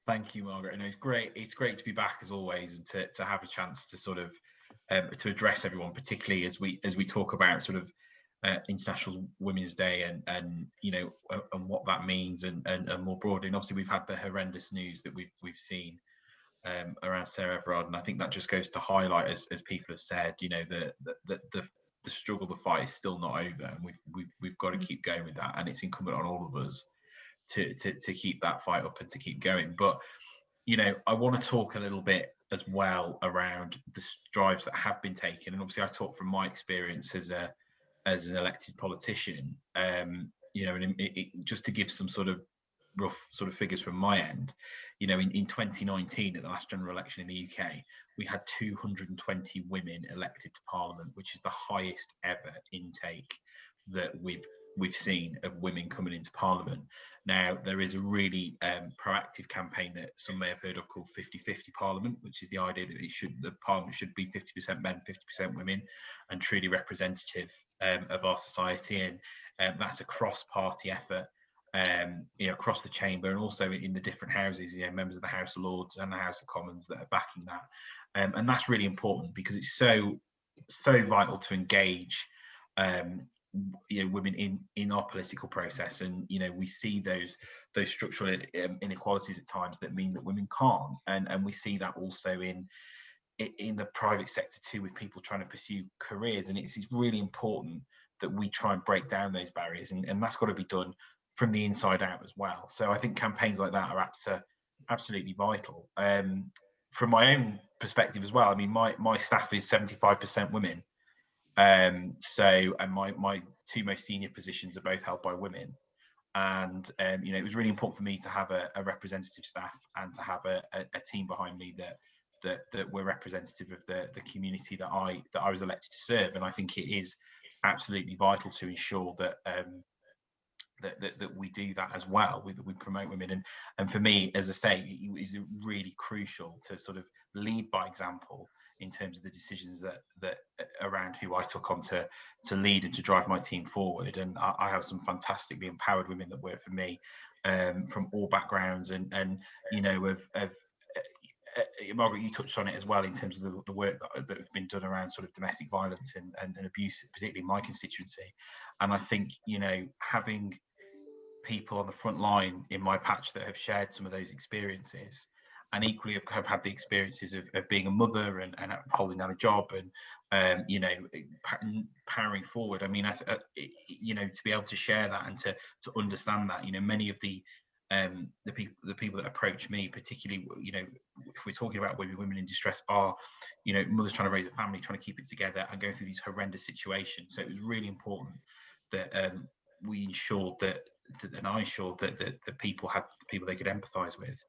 Thank you, Margaret. And it's great. It's great to be back as always, and to have a chance to sort of to address everyone, particularly as we talk about sort of International Women's Day and and what that means and more broadly. And obviously, we've had the horrendous news that we've seen around Sarah Everard, and I think that just goes to highlight, as people have said, the struggle, the fight is still not over, and we've got to keep going with that, and it's incumbent on all of us to keep that fight up and to keep going. But I want to talk a little bit as well around the strides that have been taken, and obviously I talk from my experience as an elected politician. And just to give some sort of rough sort of figures from my end, in 2019 at the last general election in the UK, we had 220 women elected to Parliament, which is the highest ever intake that we've seen of women coming into Parliament. Now, there is a really proactive campaign that some may have heard of called 50-50 Parliament, which is the idea that the Parliament should be 50% men, 50% women, and truly representative of our society. And that's a cross-party effort, across the chamber, and also in the different houses, members of the House of Lords and the House of Commons that are backing that. And that's really important because it's so vital to engage women in our political process. And we see those structural inequalities at times that mean that women can't, and we see that also in the private sector too, with people trying to pursue careers. And it's really important that we try and break down those barriers, and that's got to be done from the inside out as well. So I think campaigns like that are absolutely vital. From my own perspective as well, I mean, my staff is 75% women. And my two most senior positions are both held by women. And it was really important for me to have a representative staff and to have a team behind me that were representative of the community that I was elected to serve. And I think it is absolutely vital to ensure that that we do that as well. We promote women, and for me, as I say, it is really crucial to sort of lead by example in terms of the decisions that around who I took on to lead and to drive my team forward. And I have some fantastically empowered women that work for me, from all backgrounds, and Margaret, you touched on it as well in terms of the work that has been done around sort of domestic violence and abuse, particularly in my constituency. And I think, having people on the front line in my patch that have shared some of those experiences, and equally have had the experiences of being a mother and holding down a job and powering forward. I mean, to be able to share that and to understand that, many of the people that approach me, particularly, if we're talking about women in distress, are, mothers trying to raise a family, trying to keep it together and going through these horrendous situations. So it was really important that we ensured that I ensured that the people had people they could empathise with.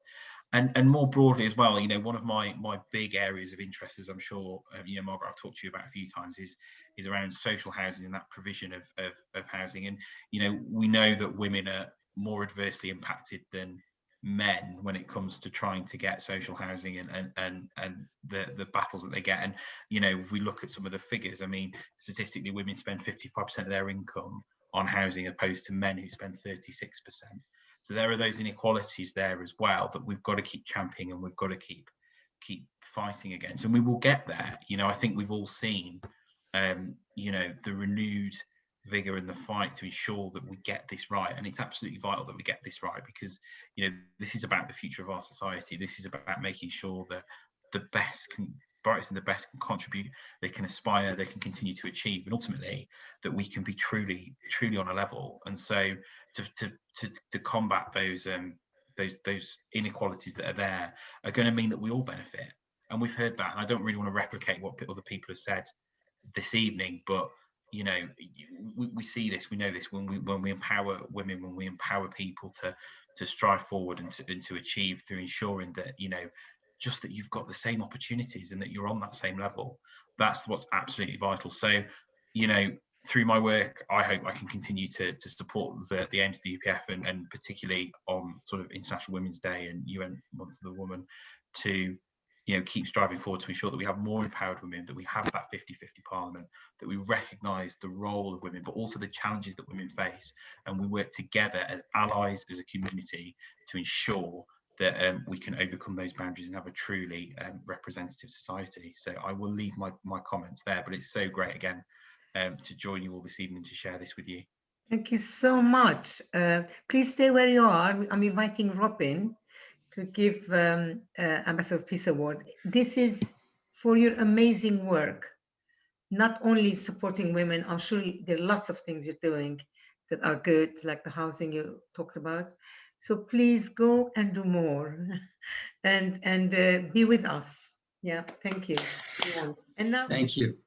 And more broadly as well, one of my big areas of interest, as I'm sure Margaret, I've talked to you about a few times, is around social housing and that provision of housing. And we know that women are more adversely impacted than men when it comes to trying to get social housing and the battles that they get. And if we look at some of the figures, I mean, statistically, women spend 55% of their income on housing, opposed to men who spend 36%. So there are those inequalities there as well that we've got to keep championing, and we've got to keep fighting against, and we will get there. I think we've all seen the renewed vigor in the fight to ensure that we get this right. And it's absolutely vital that we get this right, because this is about the future of our society. This is about making sure that the brightest and the best can contribute, they can aspire, they can continue to achieve, and ultimately that we can be truly on a level. And so to combat those inequalities that are there are going to mean that we all benefit. And we've heard that, and I don't really want to replicate what other people have said this evening, but we see this, we know this, when we empower women, when we empower people to strive forward and to achieve, through ensuring that just that you've got the same opportunities and that you're on that same level. That's what's absolutely vital. So, through my work, I hope I can continue to support the aims of the UPF, and particularly on sort of International Women's Day and UN Month of the Woman, to keep striving forward to ensure that we have more empowered women, that we have that 50-50 Parliament, that we recognise the role of women, but also the challenges that women face, and we work together as allies, as a community, to ensure that we can overcome those boundaries and have a truly representative society. So I will leave my comments there, but it's so great again to join you all this evening to share this with you. Thank you so much. Please stay where you are. I'm inviting Robin to give Ambassador of Peace Award. This is for your amazing work, not only supporting women. I'm sure there are lots of things you're doing that are good, like the housing you talked about. So please go and do more, and be with us. Yeah, thank you. And now, Thank you.